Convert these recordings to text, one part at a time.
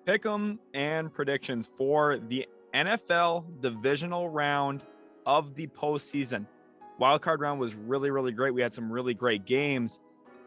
Pick'em and predictions for the NFL Divisional Round of the postseason. Wildcard round was really, really great. We had some really great games,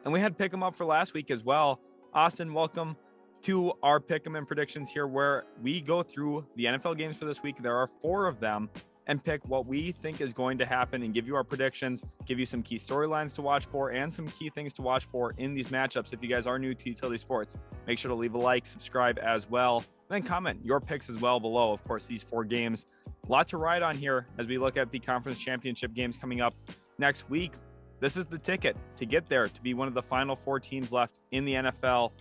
and we had Pick'em up for last week as well. Austin, welcome to our Pick'em and predictions here, where we go through the NFL games for this week. There are 4 of them, and pick what we think is going to happen and give you our predictions, give you some key storylines to watch for and some key things to watch for in these matchups. If you guys are new to Utility Sports, make sure to leave a like, subscribe as well, and then comment your picks as well below. Of course, these 4 games, a lot to ride on here as we look at the conference championship games coming up next week. This is the ticket to get there, to be one of the final 4 teams left in the NFL.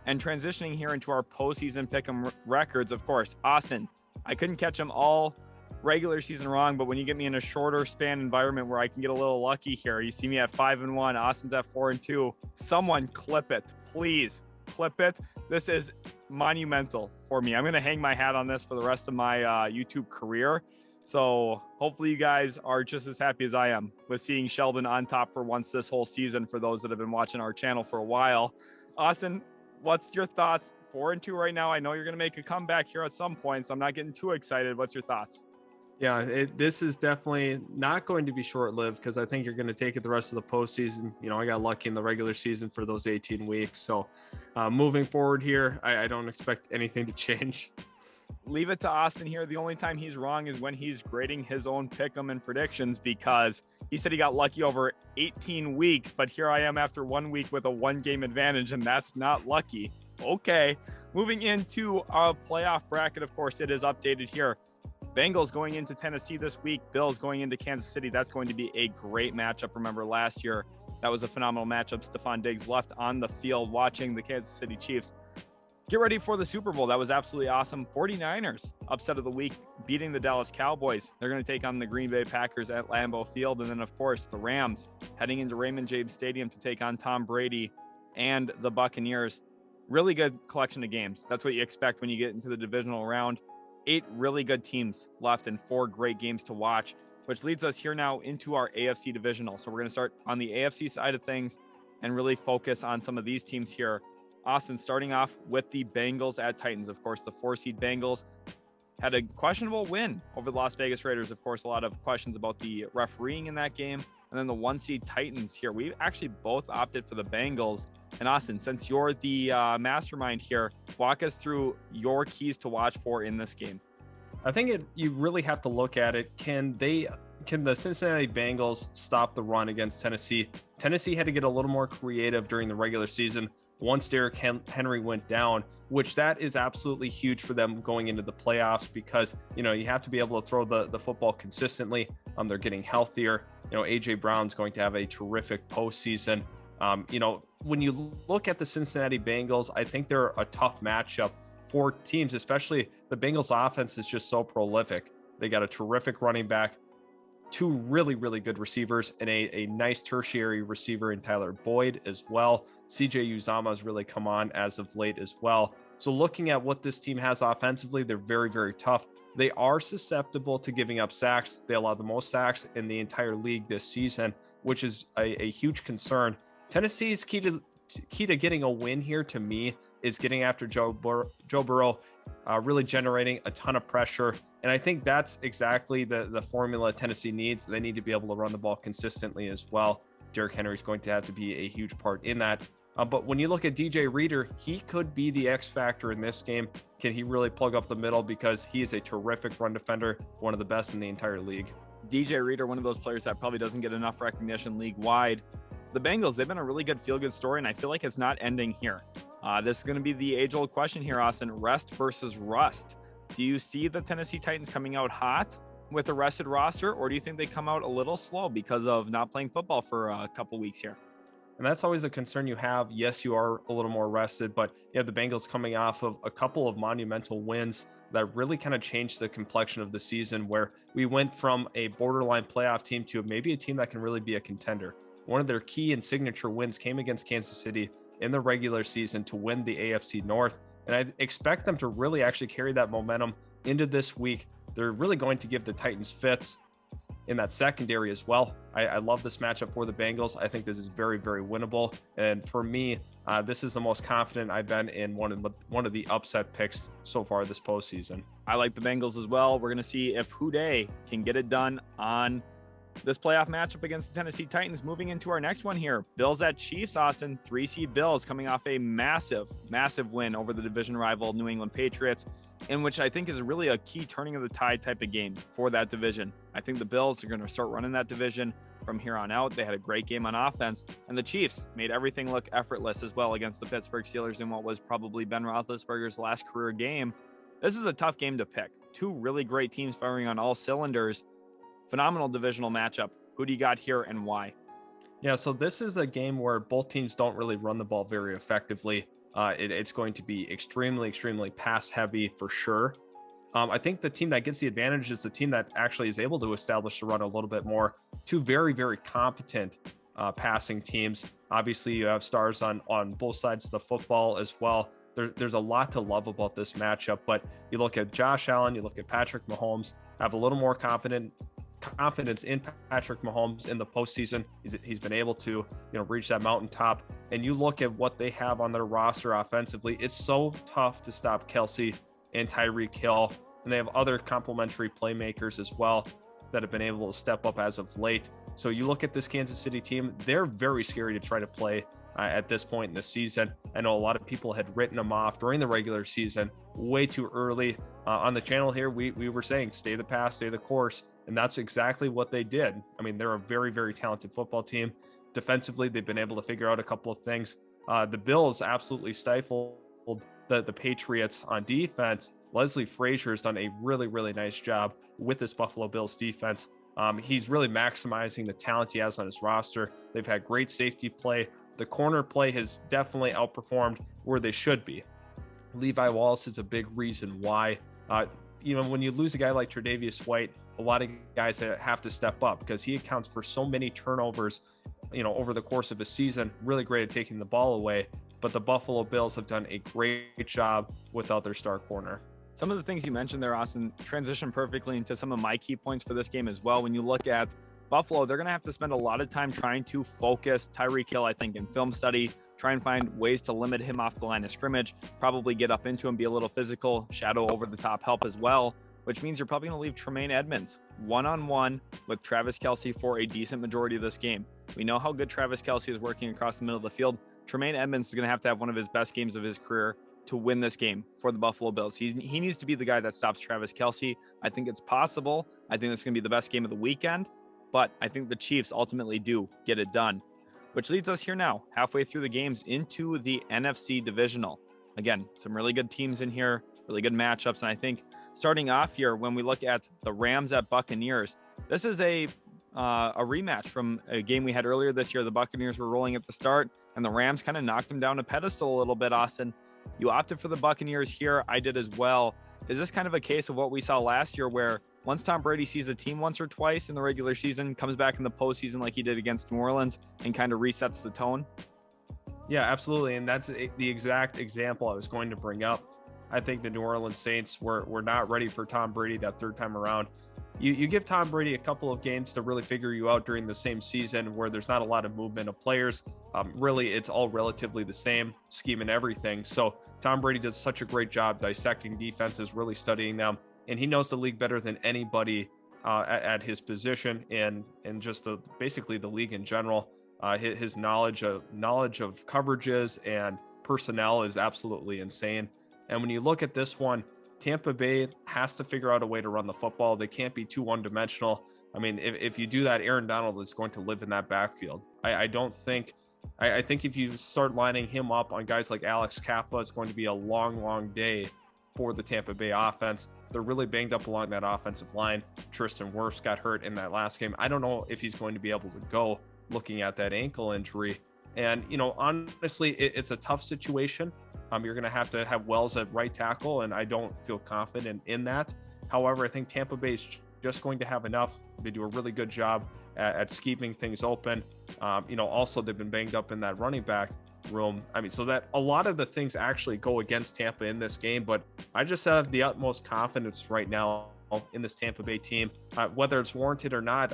And transitioning here into our postseason pick'em records, of course, Austin, I couldn't catch them all regular season wrong, but when you get me in a shorter span environment where I can get a little lucky here, you see me at 5-1, Austin's at 4-2. Someone clip it, please clip it. This is monumental for me. I'm going to hang my hat on this for the rest of my YouTube career. So hopefully you guys are just as happy as I am with seeing Sheldon on top for once this whole season, for those that have been watching our channel for a while. Austin, what's your thoughts? 4-2 right now. I know you're going to make a comeback here at some point, so I'm not getting too excited. What's your thoughts? Yeah, this is definitely not going to be short-lived, because I think you're going to take it the rest of the postseason. You know, I got lucky in the regular season for those 18 weeks. So moving forward here, I don't expect anything to change. Leave it to Austin here. The only time he's wrong is when he's grading his own pick'em and predictions, because he said he got lucky over 18 weeks, but here I am after 1 week with a 1-game advantage, and that's not lucky. Okay, moving into our playoff bracket, of course, it is updated here. Bengals going into Tennessee this week, Bills going into Kansas City. That's going to be a great matchup. Remember last year, that was a phenomenal matchup. Stephon Diggs left on the field watching the Kansas City Chiefs get ready for the Super Bowl. That was absolutely awesome. 49ers, upset of the week, beating the Dallas Cowboys. They're going to take on the Green Bay Packers at Lambeau Field. And then, of course, the Rams heading into Raymond James Stadium to take on Tom Brady and the Buccaneers. Really good collection of games. That's what you expect when you get into the divisional round. 8 really good teams left and 4 great games to watch, which leads us here now into our AFC divisional. So we're going to start on the AFC side of things and really focus on some of these teams here. Austin, starting off with the Bengals at Titans. Of course, the 4-seed Bengals had a questionable win over the Las Vegas Raiders. Of course, a lot of questions about the refereeing in that game. And then the 1-seed Titans here. We actually both opted for the Bengals. And Austin, since you're the mastermind here, walk us through your keys to watch for in this game. I think you really have to look at it. Can the Cincinnati Bengals stop the run against Tennessee? Tennessee had to get a little more creative during the regular season once Derrick Henry went down, which that is absolutely huge for them going into the playoffs, because, you know, you have to be able to throw the football consistently. They're getting healthier. You know, AJ Brown's going to have a terrific postseason. You know, when you look at the Cincinnati Bengals, I think they're a tough matchup for teams, especially the Bengals offense is just so prolific. They got a terrific running back, 2 really, really good receivers, and a nice tertiary receiver in Tyler Boyd as well. CJ Uzomah has really come on as of late as well. So looking at what this team has offensively, they're very, very tough. They are susceptible to giving up sacks. They allow the most sacks in the entire league this season, which is a huge concern. Tennessee's key to getting a win here, to me, is getting after Joe Burrow, really generating a ton of pressure. And I think that's exactly the formula Tennessee needs. They need to be able to run the ball consistently as well. Derrick Henry is going to have to be a huge part in that. But when you look at DJ Reader, he could be the X factor in this game. Can he really plug up the middle? Because he is a terrific run defender, one of the best in the entire league. DJ Reader, one of those players that probably doesn't get enough recognition league-wide. The Bengals, they've been a really good feel-good story, and I feel like it's not ending here. This is going to be the age-old question here, Austin. Rest versus rust. Do you see the Tennessee Titans coming out hot with a rested roster, or do you think they come out a little slow because of not playing football for a couple weeks here? And that's always a concern you have. Yes, you are a little more rested, but you have the Bengals coming off of a couple of monumental wins that really kind of changed the complexion of the season, where we went from a borderline playoff team to maybe a team that can really be a contender. One of their key and signature wins came against Kansas City in the regular season to win the AFC North. And I expect them to really actually carry that momentum into this week. They're really going to give the Titans fits. in that secondary as well. I love this matchup for the Bengals. I think this is very, very winnable. And for me, this is the most confident I've been in one of the upset picks so far this postseason. I like the Bengals as well. We're going to see if Houday can get it done on this playoff matchup against the Tennessee Titans. Moving into our next one here, Bills at Chiefs, Austin. 3-seed Bills coming off a massive win over the division rival New England Patriots, in which I think is really a key turning of the tide type of game for that division. I think the Bills are going to start running that division from here on out. They had a great game on offense, and the Chiefs made everything look effortless as well against the Pittsburgh Steelers in what was probably Ben Roethlisberger's last career game. This is a tough game to pick. Two really great teams firing on all cylinders. Phenomenal divisional matchup. Who do you got here and why? Yeah, so this is a game where both teams don't really run the ball very effectively. It's going to be extremely pass heavy for sure. I think the team that gets the advantage is the team that actually is able to establish the run a little bit more. Two very competent passing teams. Obviously, you have stars on both sides of the football as well. There's a lot to love about this matchup, but you look at Josh Allen, you look at Patrick Mahomes, have a little more confidence in Patrick Mahomes in the postseason. He's been able to, reach that mountaintop. And you look at what they have on their roster offensively. It's so tough to stop Kelsey and Tyreek Hill, and they have other complementary playmakers as well that have been able to step up as of late. So you look at this Kansas City team; they're very scary to try to play at this point in the season. I know a lot of people had written them off during the regular season way too early. On the channel here, we were saying stay the path, stay the course. And that's exactly what they did. I mean, they're a very talented football team. Defensively, they've been able to figure out a couple of things. The Bills absolutely stifled the Patriots on defense. Leslie Frazier has done a really nice job with this Buffalo Bills defense. He's really maximizing the talent he has on his roster. They've had great safety play. The corner play has definitely outperformed where they should be. Levi Wallace is a big reason why. When you lose a guy like Tre'Davious White, a lot of guys have to step up because he accounts for so many turnovers, over the course of a season. Really great at taking the ball away, but the Buffalo Bills have done a great job without their star corner. Some of the things you mentioned there, Austin, transition perfectly into some of my key points for this game as well. When you look at Buffalo, they're going to have to spend a lot of time trying to focus Tyreek Hill, I think, in film study, try and find ways to limit him off the line of scrimmage, probably get up into him, be a little physical, shadow over the top help as well, which means you're probably going to leave Tremaine Edmonds one-on-one with Travis Kelce for a decent majority of this game. We know how good Travis Kelce is working across the middle of the field. Tremaine Edmonds is going to have one of his best games of his career to win this game for the Buffalo Bills. He needs to be the guy that stops Travis Kelce. I think it's possible. I think it's going to be the best game of the weekend, but I think the Chiefs ultimately do get it done, which leads us here now, halfway through the games, into the NFC Divisional. Again, some really good teams in here, really good matchups, and I think starting off here, when we look at the Rams at Buccaneers, this is a rematch from a game we had earlier this year. The Buccaneers were rolling at the start, and the Rams kind of knocked them down a pedestal a little bit, Austin. You opted for the Buccaneers here. I did as well. Is this kind of a case of what we saw last year, where once Tom Brady sees a team once or twice in the regular season, comes back in the postseason like he did against New Orleans and kind of resets the tone? Yeah, absolutely. And that's the exact example I was going to bring up. I think the New Orleans Saints were not ready for Tom Brady that third time around. You give Tom Brady a couple of games to really figure you out during the same season where there's not a lot of movement of players. Really, it's all relatively the same scheme and everything. So Tom Brady does such a great job dissecting defenses, really studying them. And he knows the league better than anybody at his position and just basically the league in general. His knowledge of coverages and personnel is absolutely insane. And when you look at this one, Tampa Bay has to figure out a way to run the football. They can't be too one-dimensional. I mean, if you do that, Aaron Donald is going to live in that backfield. I think if you start lining him up on guys like Alex Kappa, it's going to be a long day for the Tampa Bay offense. They're really banged up along that offensive line. Tristan Wirfs got hurt in that last game. I don't know if he's going to be able to go, looking at that ankle injury. And, honestly, it's a tough situation. You're going to have Wells at right tackle, and I don't feel confident in that. However, I think Tampa Bay is just going to have enough. They do a really good job at scheming things open. Also, they've been banged up in that running back room. I mean, so that a lot of the things actually go against Tampa in this game, but I just have the utmost confidence right now in this Tampa Bay team. Whether it's warranted or not,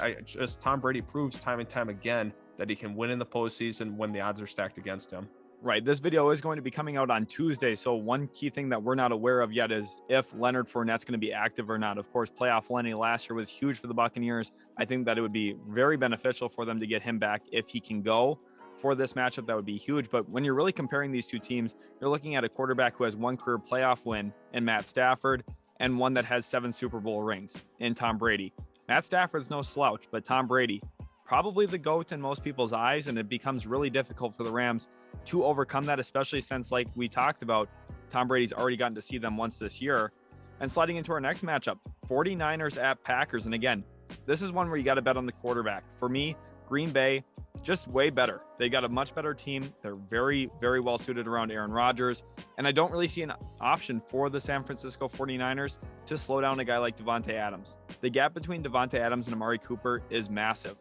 Tom Brady proves time and time again that he can win in the postseason when the odds are stacked against him. Right. This video is going to be coming out on Tuesday. So one key thing that we're not aware of yet is if Leonard Fournette's going to be active or not. Of course, playoff Lenny last year was huge for the Buccaneers. I think that it would be very beneficial for them to get him back if he can go for this matchup. That would be huge. But when you're really comparing these two teams, you're looking at a quarterback who has one career playoff win in Matt Stafford and one that has 7 Super Bowl rings in Tom Brady. Matt Stafford's no slouch, but Tom Brady, probably the GOAT in most people's eyes, and it becomes really difficult for the Rams to overcome that, especially since, like we talked about, Tom Brady's already gotten to see them once this year. And sliding into our next matchup, 49ers at Packers. And again, this is one where you got to bet on the quarterback. For me, Green Bay, just way better. They got a much better team. They're very, very well suited around Aaron Rodgers. And I don't really see an option for the San Francisco 49ers to slow down a guy like Davante Adams. The gap between Davante Adams and Amari Cooper is massive.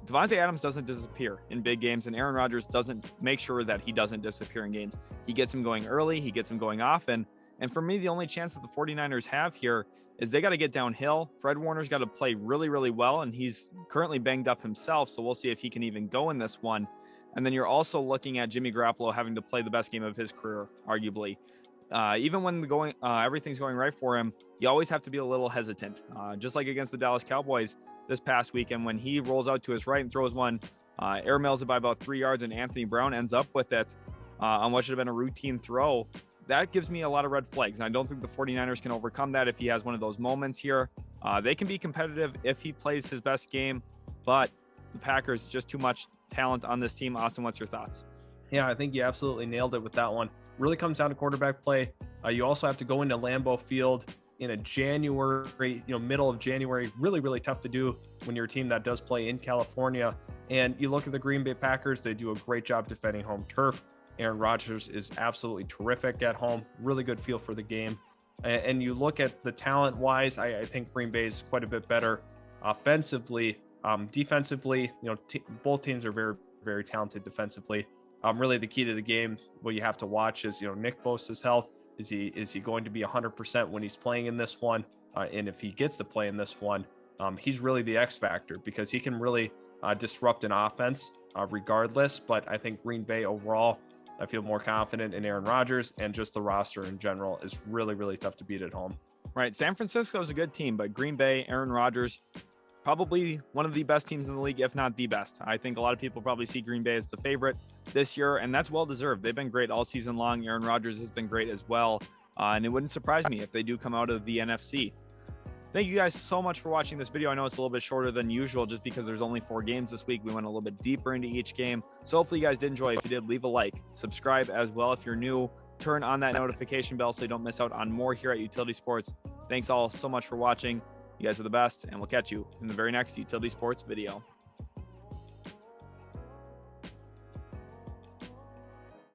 Davante Adams doesn't disappear in big games, and Aaron Rodgers doesn't make sure that he doesn't disappear in games. He gets him going early. He gets him going often. And for me, the only chance that the 49ers have here is they got to get downhill. Fred Warner's got to play really, really well, and he's currently banged up himself, so we'll see if he can even go in this one. And then you're also looking at Jimmy Garoppolo having to play the best game of his career, arguably. Even when everything's going right for him, you always have to be a little hesitant. Just like against the Dallas Cowboys this past weekend, when he rolls out to his right and throws one, air mails it by about 3 yards, and Anthony Brown ends up with it on what should have been a routine throw. That gives me a lot of red flags, and I don't think the 49ers can overcome that if he has one of those moments here. They can be competitive if he plays his best game, but the Packers, just too much talent on this team. Austin, what's your thoughts? Yeah, I think you absolutely nailed it with that one. Really comes down to quarterback play. You also have to go into Lambeau Field in a January, middle of January. Really, really tough to do when you're a team that does play in California. And you look at the Green Bay Packers, they do a great job defending home turf. Aaron Rodgers is absolutely terrific at home. Really good feel for the game. And you look at the talent wise, I think Green Bay is quite a bit better offensively. Defensively, both teams are very, very talented defensively. Really the key to the game, what you have to watch is, Nick Bosa's health. Is he going to be 100% when he's playing in this one? And if he gets to play in this one, he's really the X factor, because he can really disrupt an offense regardless. But I think Green Bay overall, I feel more confident in Aaron Rodgers, and just the roster in general is really, really tough to beat at home. Right. San Francisco is a good team, but Green Bay, Aaron Rodgers, probably one of the best teams in the league, if not the best. I think a lot of people probably see Green Bay as the favorite this year, and that's well deserved. They've been great all season long. Aaron Rodgers has been great as well, and it wouldn't surprise me if they do come out of the NFC. Thank you guys so much for watching this video. I know it's a little bit shorter than usual just because there's only 4 games this week. We went a little bit deeper into each game. So hopefully you guys did enjoy. If you did, leave a like. Subscribe as well if you're new. Turn on that notification bell so you don't miss out on more here at Utility Sports. Thanks all so much for watching. You guys are the best, and we'll catch you in the very next Utility Sports video.